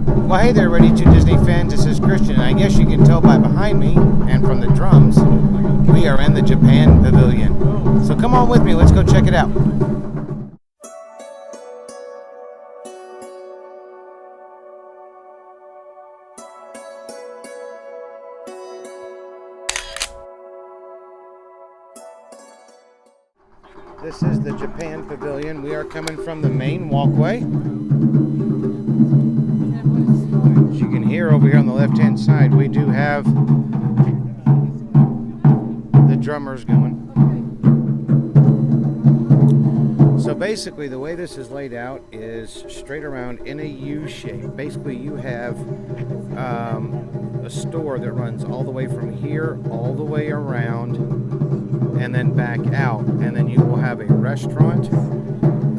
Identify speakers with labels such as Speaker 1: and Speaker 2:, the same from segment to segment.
Speaker 1: Well, hey there, Ready to Disney fans. This is Christian, and I guess you can tell by behind me and from the drums, we are in the Japan Pavilion. So come on with me, let's go check it out. This is the Japan Pavilion. We are coming from the main walkway. As you can hear over here on the left-hand side, we do have the drummers going. So basically, the way this is laid out is straight around in a U shape. Basically, you have a store that runs all the way from here, all the way around, and then back out. And then you will have a restaurant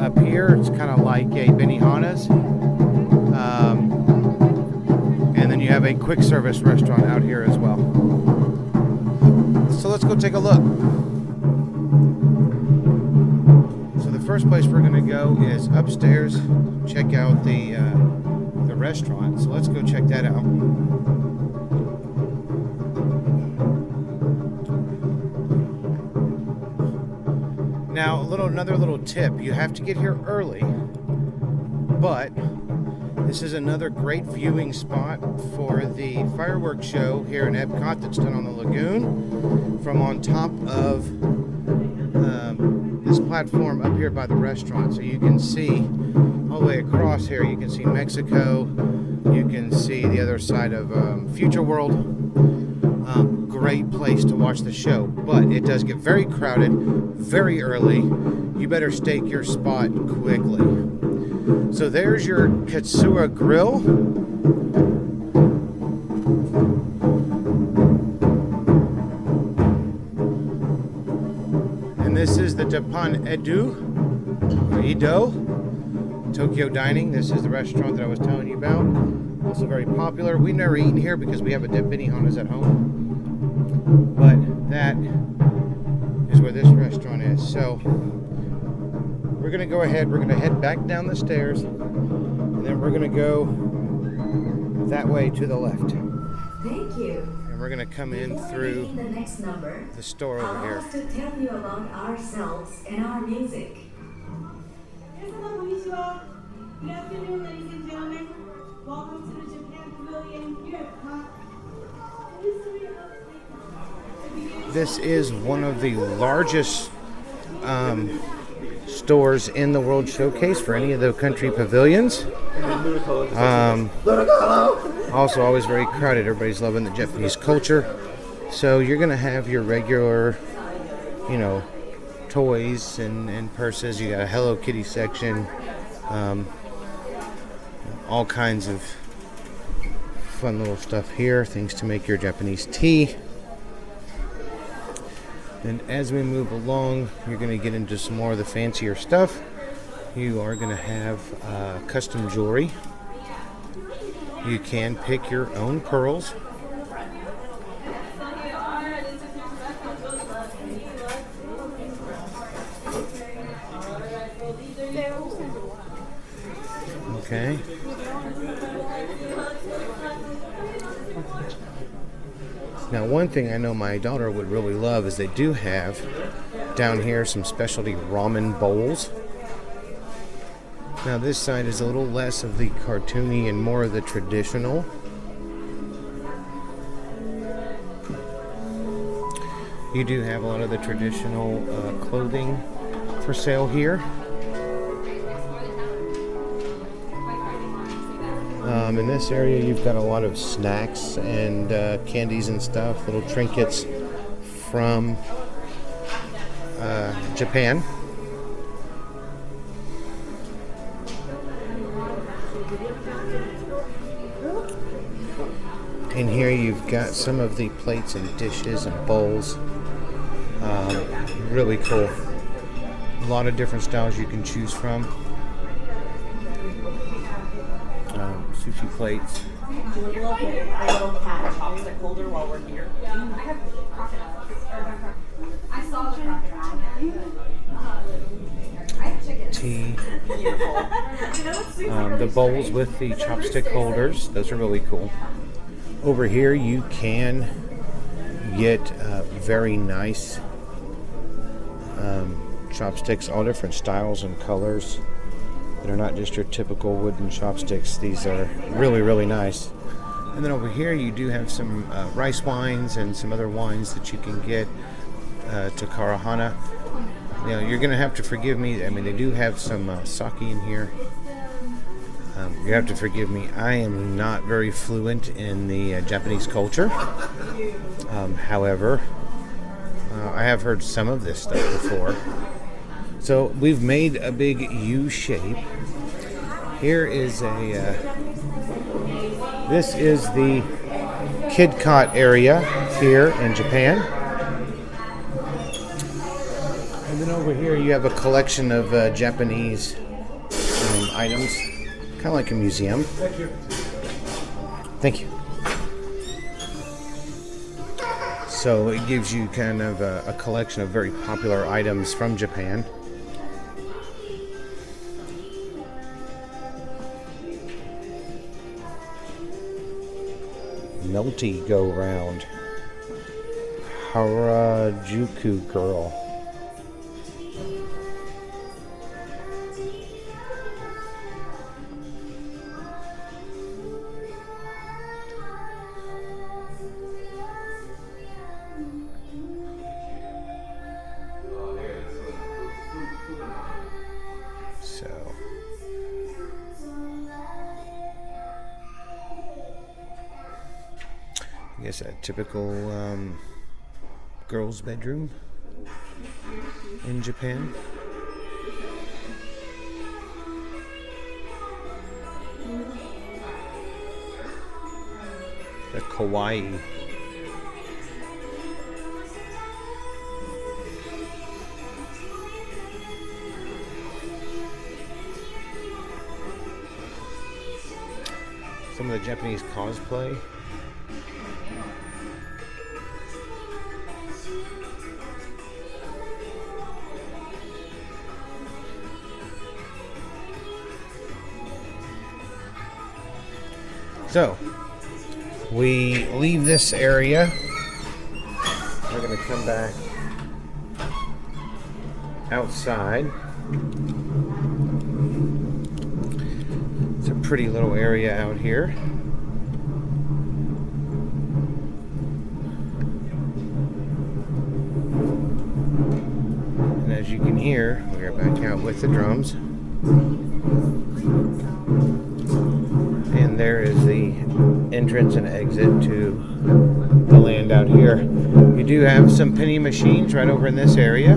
Speaker 1: up here. It's kind of like a Benihana's. And then you have a quick service restaurant out here as well. So let's go take a look. So the first place we're going to go is upstairs, check out the restaurant. So let's go check that out. Now, another little tip. You have to get here early, but this is another great viewing spot for the fireworks show here in EPCOT that's done on the lagoon from on top of this platform up here by the restaurant. So you can see all the way across here. You can see Mexico. You can see the other side of Future World. Great place to watch the show, but it does get very crowded very early. You better stake your spot quickly. So there's your Katsura Grill. And this is the Japan Edo Tokyo Dining. This is the restaurant that I was telling you about. Also very popular. We've never eaten here because we have a Benihana's at home. But that is where this restaurant is. So we're going to go ahead. We're going to head back down the stairs. And then we're going to go that way to the left.
Speaker 2: Thank you.
Speaker 1: And we're going to come in through
Speaker 2: the next number,
Speaker 1: the store over
Speaker 2: allow
Speaker 1: here.
Speaker 2: us to tell you about ourselves and our music.
Speaker 3: Good afternoon, ladies and gentlemen. Welcome to the Japan Pavilion here at EPCOT.
Speaker 1: This is one of the largest stores in the World Showcase for any of the country pavilions. Also always very crowded. Everybody's loving the Japanese culture. So you're going to have your regular, toys and purses. You got a Hello Kitty section. All kinds of fun little stuff here. Things to make your Japanese tea. And as we move along, you're going to get into some more of the fancier stuff. You are going to have custom jewelry. You can pick your own pearls. Okay. Now, one thing I know my daughter would really love is they do have down here some specialty ramen bowls. Now, this side is a little less of the cartoony and more of the traditional. You do have a lot of the traditional clothing for sale here. In this area, you've got a lot of snacks and candies and stuff, little trinkets from Japan. In here, you've got some of the plates and dishes and bowls. Really cool. A lot of different styles you can choose from. Sushi plates.
Speaker 4: Do a little cat chopstick holder while we're here.
Speaker 5: Yeah, I have crocodile. I saw the crocodile. I have chicken.
Speaker 1: tea.
Speaker 4: Beautiful.
Speaker 1: The bowls with the chopstick holders, those are really cool. Over here you can get very nice chopsticks, all different styles and colors that are not just your typical wooden chopsticks. These are really, really nice. And then over here you do have some rice wines and some other wines that you can get to Karahana. You know, you're going to have to forgive me. I mean, they do have some sake in here. You have to forgive me. I am not very fluent in the Japanese culture. However, I have heard some of this stuff before. So we've made a big U shape. Here is this is the EPCOT area here in Japan. And then over here you have a collection of Japanese items. Kind of like a museum. Thank you. Thank you. So it gives you kind of a collection of very popular items from Japan. Melty go round. Harajuku girl. I guess a typical girl's bedroom in Japan. The kawaii. Some of the Japanese cosplay. So, we leave this area. We're going to come back outside. It's a pretty little area out here. And as you can hear, we are back out with the drums. And there is the entrance and exit to the land out here. You do have some penny machines right over in this area.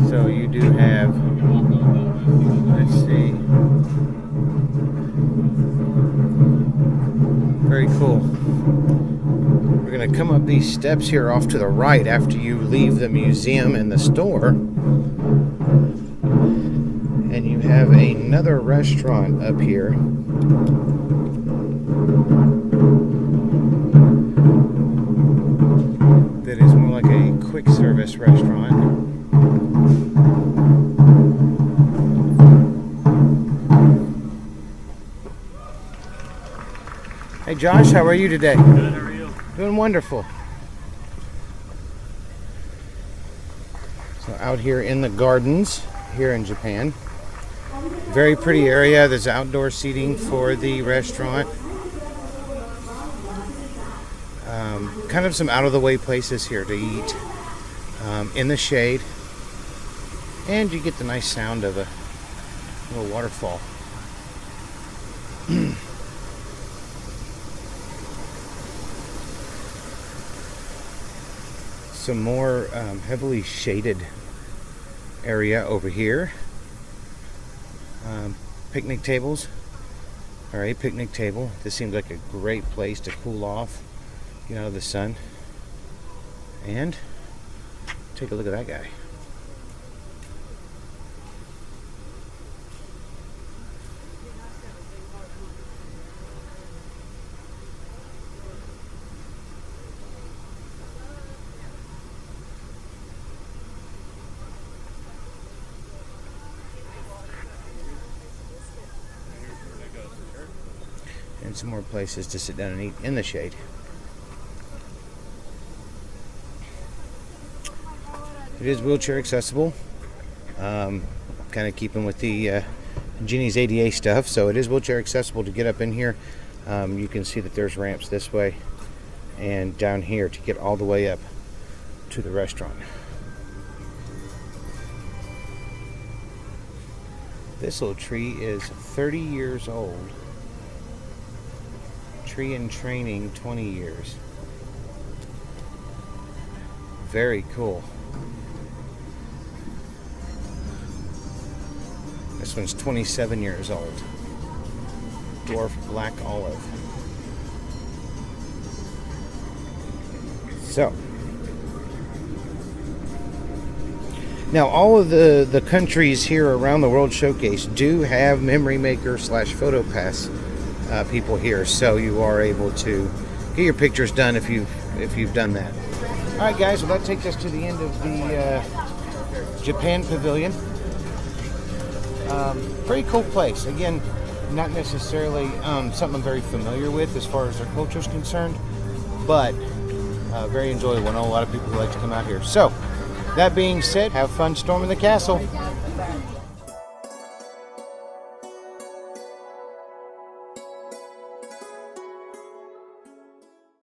Speaker 1: So you do have, let's see, very cool. We're going to come up these steps here off to the right after you leave the museum and the store. And you have another restaurant up here. That is more like a quick service restaurant. Hey Josh, how are you today?
Speaker 5: Good, how are you?
Speaker 1: Doing wonderful. So out here in the gardens here in Japan. Very pretty area. There's outdoor seating for the restaurant. Kind of some out-of-the-way places here to eat in the shade. And you get the nice sound of a little waterfall. Some more heavily shaded area over here. Picnic tables. Alright, picnic table. This seems like a great place to cool off, get out of the sun. And take a look at that guy. And some more places to sit down and eat in the shade. It is wheelchair accessible. Kind of keeping with the Genie's ADA stuff, so it is wheelchair accessible to get up in here. You can see that there's ramps this way and down here to get all the way up to the restaurant. This little tree is 30 years old. Tree in training, 20 years. Very cool. This one's 27 years old. Dwarf black olive. So, now all of the countries here around the World Showcase do have Memory Maker / Photo Pass people here, so you are able to get your pictures done if you've done that. All right, guys. Well, that takes us to the end of the Japan Pavilion. Very cool place. Again, not necessarily something I'm very familiar with as far as their culture is concerned, but very enjoyable. I know a lot of people who like to come out here. So, that being said, have fun storming the castle.